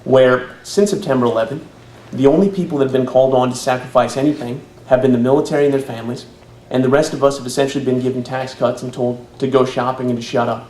where since September 11th, the only people that have been called on to sacrifice anything have been the military and their families, and the rest of us have essentially been given tax cuts and told to go shopping and to shut up.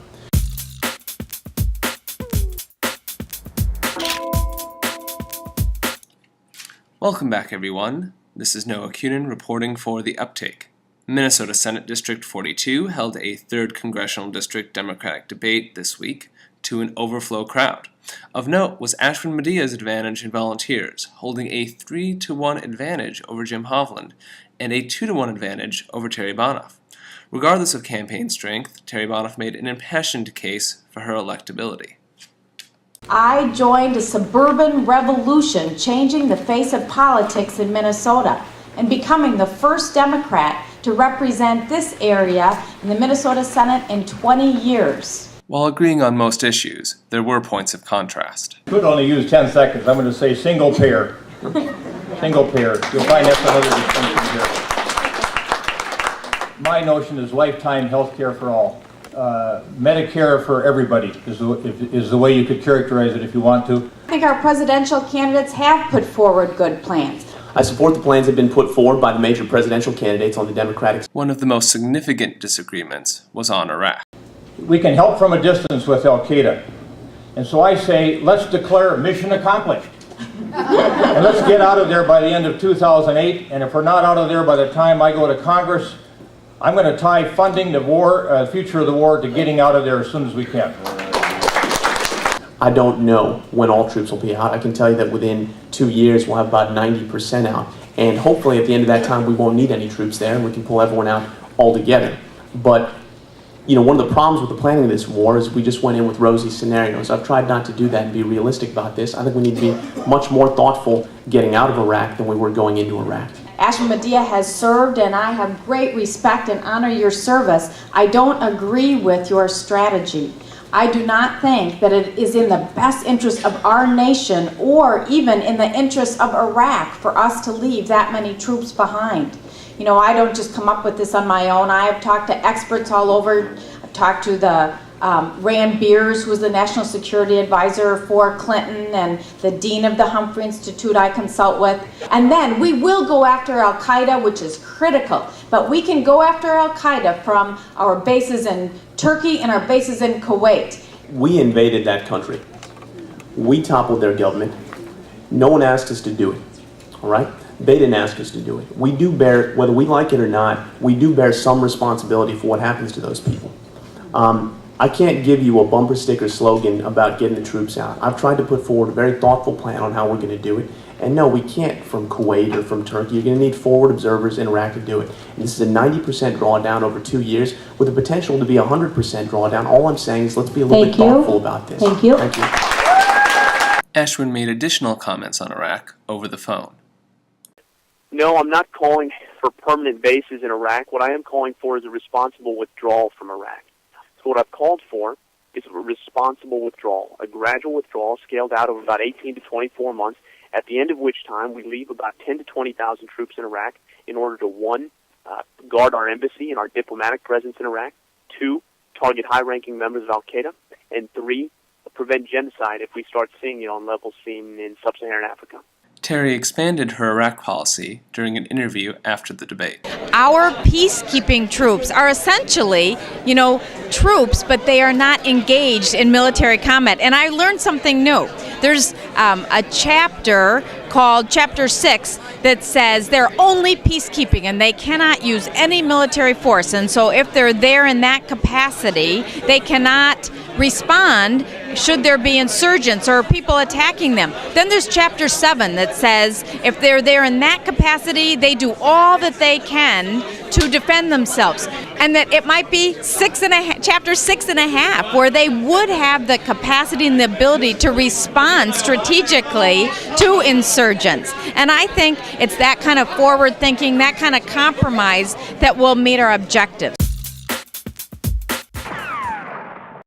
Welcome back, everyone. This is Noah Cunin reporting for The Uptake. Minnesota Senate District 42 held a 3rd Congressional District Democratic debate this week to an overflow crowd. Of note was Ashwin Madia's advantage in volunteers, holding a 3-to-1 advantage over Jim Hovland and a 2-to-1 advantage over Terri Bonoff. Regardless of campaign strength, Terri Bonoff made an impassioned case for her electability. I joined a suburban revolution, changing the face of politics in Minnesota and becoming the first Democrat to represent this area in the Minnesota Senate in 20 years. While agreeing on most issues, there were points of contrast. Could only use 10 seconds. I'm going to say single payer. Single payer. You'll find that's another distinction here. My notion is lifetime health care for all. Medicare for everybody is the way you could characterize it if you want to. I think our presidential candidates have put forward good plans. I support the plans that have been put forward by the major presidential candidates on the Democratic. One of the most significant disagreements was on Iraq. We can help from a distance with Al-Qaeda. And so I say, let's declare mission accomplished. And let's get out of there by the end of 2008. And if we're not out of there by the time I go to Congress, I'm going to tie funding the war, future of the war, to getting out of there as soon as we can. I don't know when all troops will be out. I can tell you that within 2 years we'll have about 90% out. And hopefully at the end of that time we won't need any troops there and we can pull everyone out altogether. But you know, one of the problems with the planning of this war is we just went in with rosy scenarios. I've tried not to do that and be realistic about this. I think we need to be much more thoughtful getting out of Iraq than we were going into Iraq. Ashwin Madia has served, and I have great respect and honor your service. I don't agree with your strategy. I do not think that it is in the best interest of our nation or even in the interest of Iraq for us to leave that many troops behind. You know, I don't just come up with this on my own. I have talked to experts all over. I've talked to the Rand Beers, who's the National Security Advisor for Clinton, and the Dean of the Humphrey Institute I consult with. And then we will go after Al-Qaeda, which is critical. But we can go after Al-Qaeda from our bases in Turkey and our bases in Kuwait. We invaded that country. We toppled their government. No one asked us to do it, all right? They didn't ask us to do it. We do bear, whether we like it or not, we do bear some responsibility for what happens to those people. I can't give you a bumper sticker slogan about getting the troops out. I've tried to put forward a very thoughtful plan on how we're going to do it. And no, we can't from Kuwait or from Turkey. You're going to need forward observers in Iraq to do it. And this is a 90% drawdown over 2 years with the potential to be a 100% drawdown. All I'm saying is let's be a little bit thoughtful about this. Thank you. Thank you. Ashwin made additional comments on Iraq over the phone. No, I'm not calling for permanent bases in Iraq. What I am calling for is a responsible withdrawal from Iraq. So what I've called for is a responsible withdrawal, a gradual withdrawal scaled out over about 18 to 24 months, at the end of which time we leave about 10 to 20,000 troops in Iraq in order to, 1, guard our embassy and our diplomatic presence in Iraq, 2, target high-ranking members of Al-Qaeda, and 3, prevent genocide if we start seeing it on levels seen in sub-Saharan Africa. Terri expanded her Iraq policy during an interview after the debate. Our peacekeeping troops are essentially, troops, but they are not engaged in military combat. And I learned something new. There's a chapter called Chapter 6 that says they're only peacekeeping and they cannot use any military force. And so if they're there in that capacity, they cannot respond should there be insurgents or people attacking them. Then there's Chapter 7 that says if they're there in that capacity, they do all that they can to defend themselves. And that it might be Chapter 6.5, where they would have the capacity and the ability to respond strategically to insurgents. And I think it's that kind of forward thinking, that kind of compromise that will meet our objectives.